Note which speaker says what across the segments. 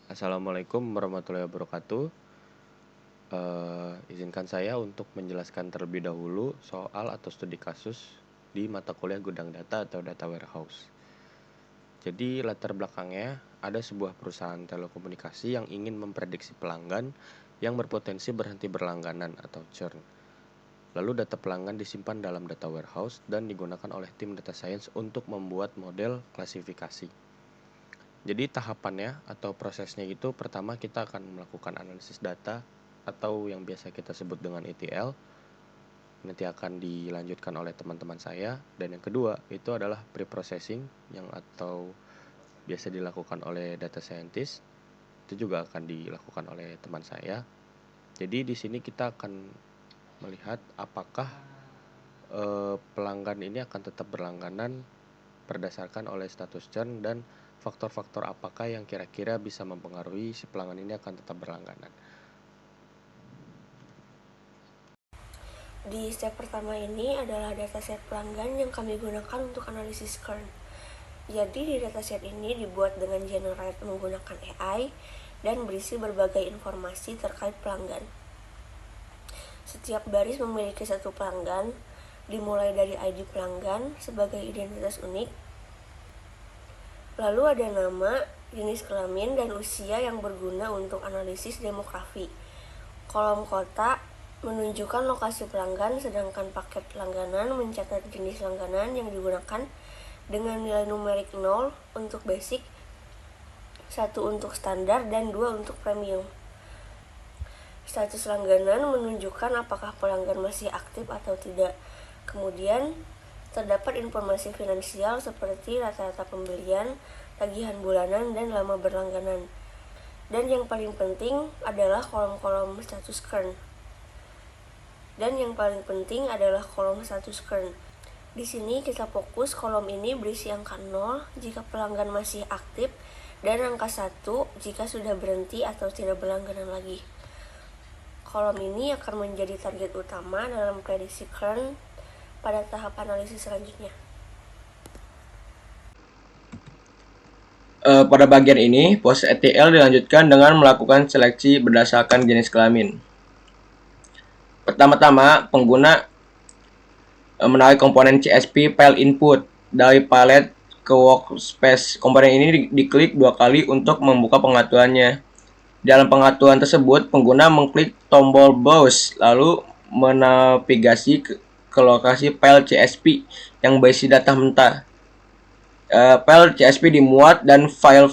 Speaker 1: Assalamualaikum warahmatullahi wabarakatuh. Izinkan saya untuk menjelaskan terlebih dahulu soal atau studi kasus di mata kuliah gudang data atau data warehouse. Jadi latar belakangnya ada sebuah perusahaan telekomunikasi yang ingin memprediksi pelanggan yang berpotensi berhenti berlangganan atau churn. Lalu data pelanggan disimpan dalam data warehouse dan digunakan oleh tim data science untuk membuat model klasifikasi. Jadi tahapannya atau prosesnya itu pertama kita akan melakukan analisis data atau yang biasa kita sebut dengan ETL. Nanti akan dilanjutkan oleh teman-teman saya. Dan yang kedua itu adalah pre-processing yang atau biasa dilakukan oleh data scientist. Itu juga akan dilakukan oleh teman saya. Jadi di sini kita akan melihat apakah pelanggan ini akan tetap berlangganan berdasarkan oleh status churn dan faktor-faktor apakah yang kira-kira bisa mempengaruhi si pelanggan ini akan tetap berlangganan.
Speaker 2: Di step pertama ini adalah dataset pelanggan yang kami gunakan untuk analisis churn. Jadi di dataset ini dibuat dengan generate menggunakan AI dan berisi berbagai informasi terkait pelanggan. Setiap baris memiliki satu pelanggan, dimulai dari ID pelanggan sebagai identitas unik. Lalu ada nama, jenis kelamin, dan usia yang berguna untuk analisis demografi. Kolom kotak menunjukkan lokasi pelanggan, sedangkan paket langganan mencatat jenis langganan yang digunakan dengan nilai numerik 0 untuk basic, 1 untuk standar, dan 2 untuk premium. Status langganan menunjukkan apakah pelanggan masih aktif atau tidak. Kemudian, terdapat informasi finansial seperti rata-rata pembelian, tagihan bulanan, dan lama berlangganan. Dan yang paling penting adalah kolom-kolom status churn. Di sini kita fokus kolom ini berisi angka 0 jika pelanggan masih aktif dan angka 1 jika sudah berhenti atau tidak berlangganan lagi. Kolom ini akan menjadi target utama dalam prediksi churn pada tahap analisis selanjutnya.
Speaker 3: Pada bagian ini, proses ETL dilanjutkan dengan melakukan seleksi berdasarkan jenis kelamin. Pertama-tama, pengguna menarik komponen CSP file input dari palet ke workspace. Komponen ini diklik 2 kali untuk membuka pengaturannya. Dalam pengaturan tersebut, pengguna mengklik tombol browse, lalu menavigasi ke lokasi file CSP yang berisi data mentah. File CSP dimuat dan file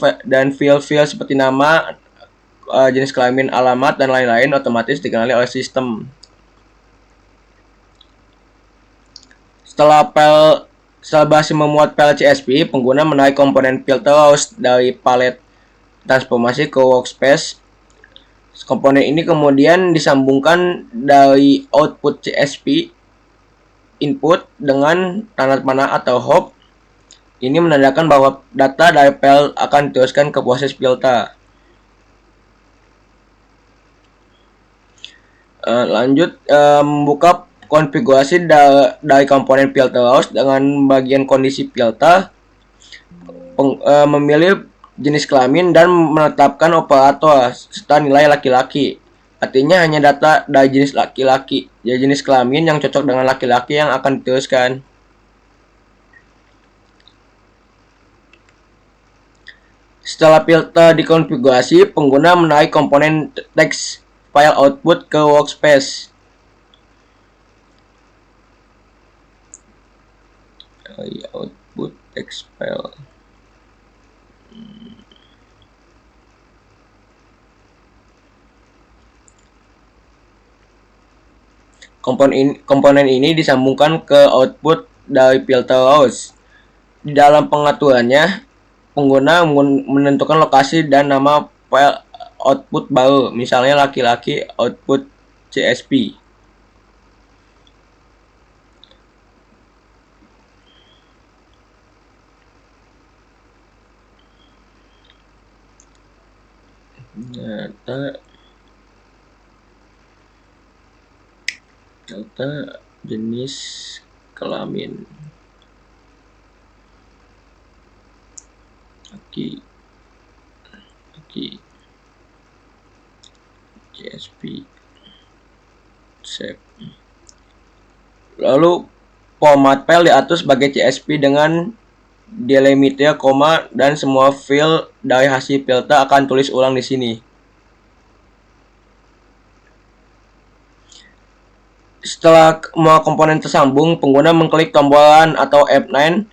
Speaker 3: seperti nama, jenis kelamin, alamat, dan lain-lain otomatis dikenali oleh sistem. Setelah berhasil memuat file CSP, pengguna menarik komponen filter rows dari palet transformasi ke workspace. Komponen ini kemudian disambungkan dari output CSP input dengan tanda panah atau hop. Ini menandakan bahwa data dari file akan diteruskan ke proses filter. Lanjut, membuka konfigurasi dari komponen filter rows dengan bagian kondisi filter, memilih jenis kelamin dan menetapkan operator serta nilai laki-laki. Artinya hanya data dari jenis laki-laki, ya jenis kelamin yang cocok dengan laki-laki yang akan diteruskan. Setelah filter dikonfigurasi, pengguna menarik komponen text file output ke workspace. Output text file. Komponen ini disambungkan ke output dari filter rows. Di dalam pengaturannya, pengguna menentukan lokasi dan nama file output baru, misalnya laki-laki output CSP. Data jenis kelamin laki. CSP save. Lalu format file diatur sebagai CSP dengan delimiter koma dan semua file dari hasil filter akan tulis ulang di sini. Setelah semua komponen tersambung, pengguna mengklik tombolan atau F9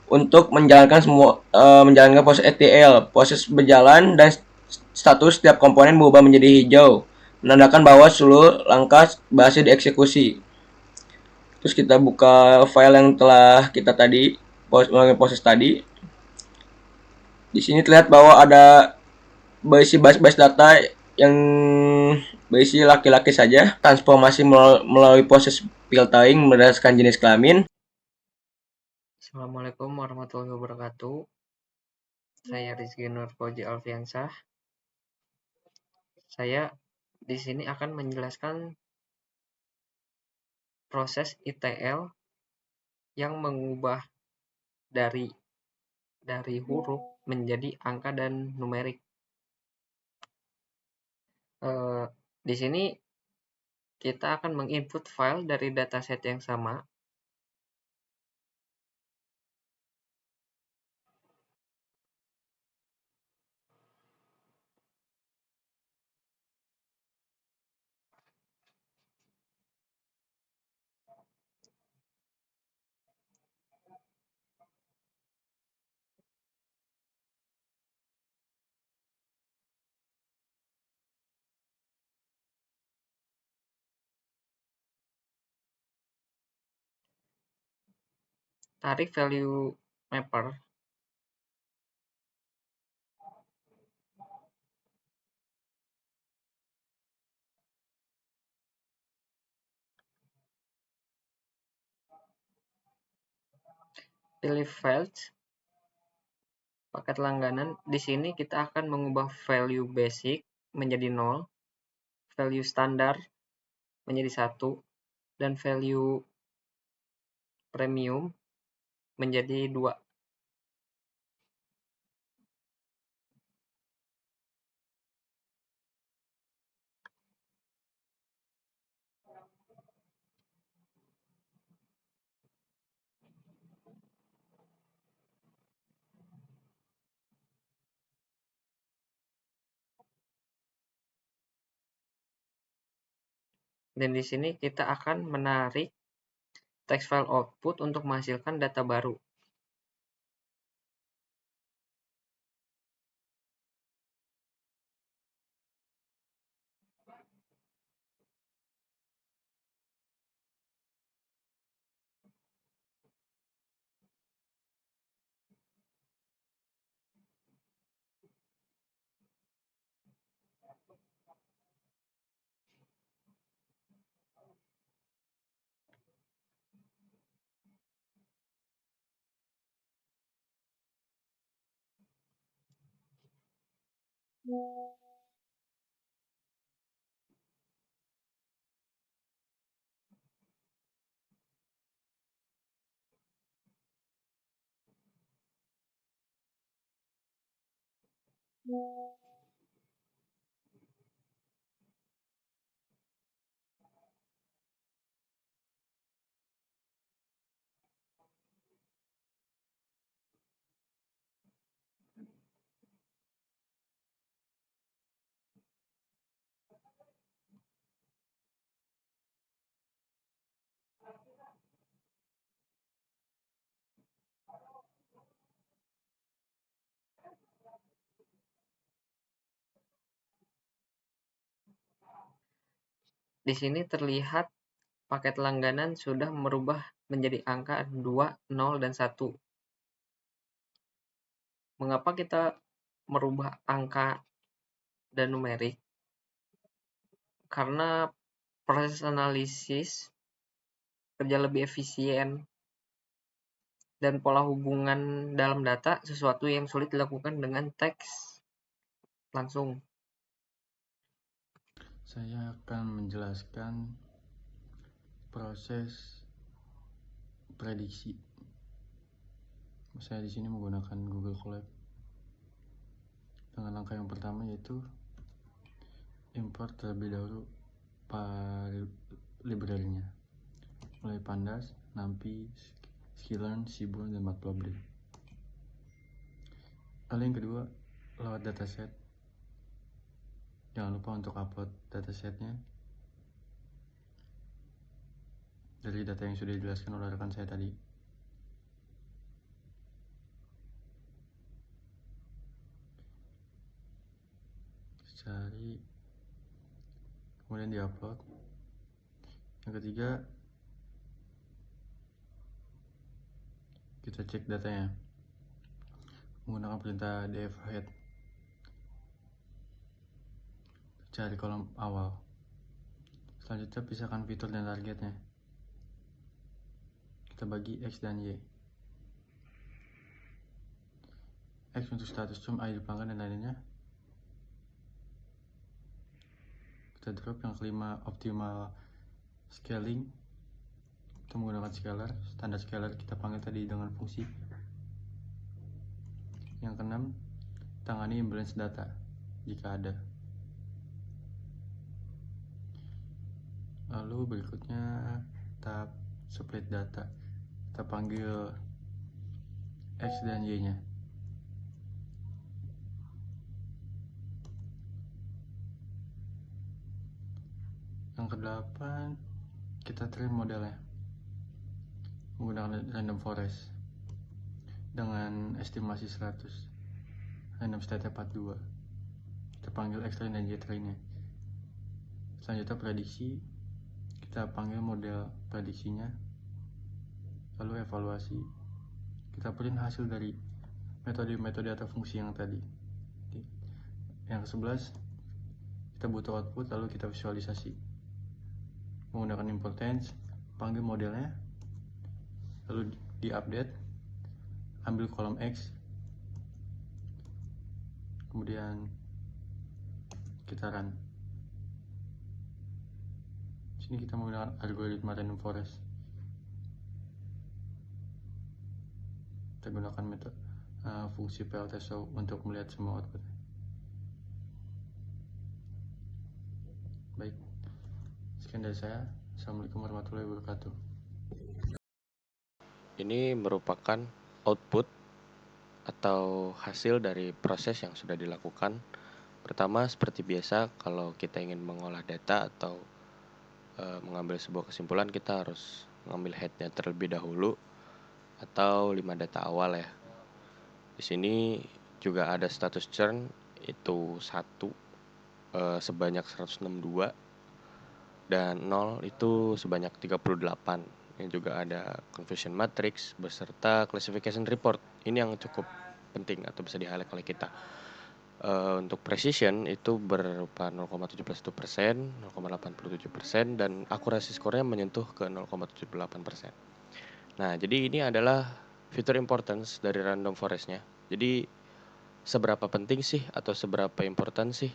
Speaker 3: untuk menjalankan proses etl. Proses berjalan dan status setiap komponen berubah menjadi hijau, menandakan bahwa seluruh langkah berhasil dieksekusi. Terus kita buka file yang telah kita tadi melalui proses tadi. Di sini terlihat bahwa ada berisi base data yang berisi laki-laki saja, transformasi melalui proses filtering berdasarkan jenis kelamin.
Speaker 4: Assalamualaikum warahmatullahi wabarakatuh. Saya Rizky Nurpoji Alfiansah. Saya di sini akan menjelaskan proses ETL yang mengubah dari huruf menjadi angka dan numerik. Di sini kita akan menginput file dari dataset yang sama. Tarik value mapper. Pilih fields, paket langganan. Di sini kita akan mengubah value basic menjadi 0, value standar menjadi 1, dan value premium menjadi 2. Dan di sini kita akan menarik text file output untuk menghasilkan data baru. Di sini terlihat paket langganan sudah merubah menjadi angka 2, 0, dan 1. Mengapa kita merubah angka dan numerik? Karena proses analisis kerja lebih efisien dan pola hubungan dalam data sesuatu yang sulit dilakukan dengan teks langsung.
Speaker 5: Saya akan menjelaskan proses prediksi. Saya di sini menggunakan Google Colab dengan langkah yang pertama, yaitu import terlebih dahulu file library-nya, mulai Pandas, NumPy, Sklearn, Seaborn, dan Matplotlib. Lalu yang kedua, load dataset. Jangan lupa untuk upload datasetnya dari data yang sudah dijelaskan oleh rekan saya tadi. Cari, kemudian diupload. Yang ketiga, kita cek datanya menggunakan perintah dfhead. Cari kolom awal. Selanjutnya pisahkan fitur dan targetnya. Kita bagi X dan Y. X untuk status term, ID pelanggan, dan lainnya. Kita drop yang kelima, optimal scaling. Kita menggunakan scalar, standar scalar kita panggil tadi dengan fungsi. Yang keenam, tangani imbalance data jika ada. Lalu berikutnya tahap split data. Kita panggil X dan Y nya. Yang kedelapan, kita train modelnya menggunakan random forest dengan estimasi 100, random state 42. Kita panggil X train dan Y train nya. Selanjutnya prediksi, kita panggil model prediksinya, lalu evaluasi, kita print hasil dari metode-metode atau fungsi yang tadi. Yang ke-11, kita butuh output, lalu kita visualisasi menggunakan importance, panggil modelnya, lalu diupdate, ambil kolom X, kemudian kita run. Sini kita menggunakan algoritma random forest. Kita gunakan metode fungsi pltShow untuk melihat semua output. Baik, sekian dari saya. Assalamualaikum warahmatullahi wabarakatuh.
Speaker 1: Ini merupakan output atau hasil dari proses yang sudah dilakukan. Pertama, seperti biasa, kalau kita ingin mengolah data atau mengambil sebuah kesimpulan, kita harus mengambil headnya terlebih dahulu atau 5 data awal ya. Di sini juga ada status churn itu 1 sebanyak 162 dan 0 itu sebanyak 38. Yang juga ada confusion matrix beserta classification report. Ini yang cukup penting atau bisa di-highlight oleh kita. Untuk precision itu berupa 0,71%, 0,87%, dan akurasi skornya menyentuh ke 0,78%. Nah, jadi ini adalah fitur importance dari random forest-nya. Jadi seberapa penting sih atau seberapa important sih?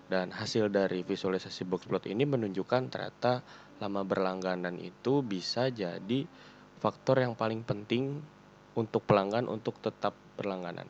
Speaker 1: Dan hasil dari visualisasi boxplot ini menunjukkan ternyata lama berlangganan itu bisa jadi faktor yang paling penting untuk pelanggan untuk tetap berlangganan.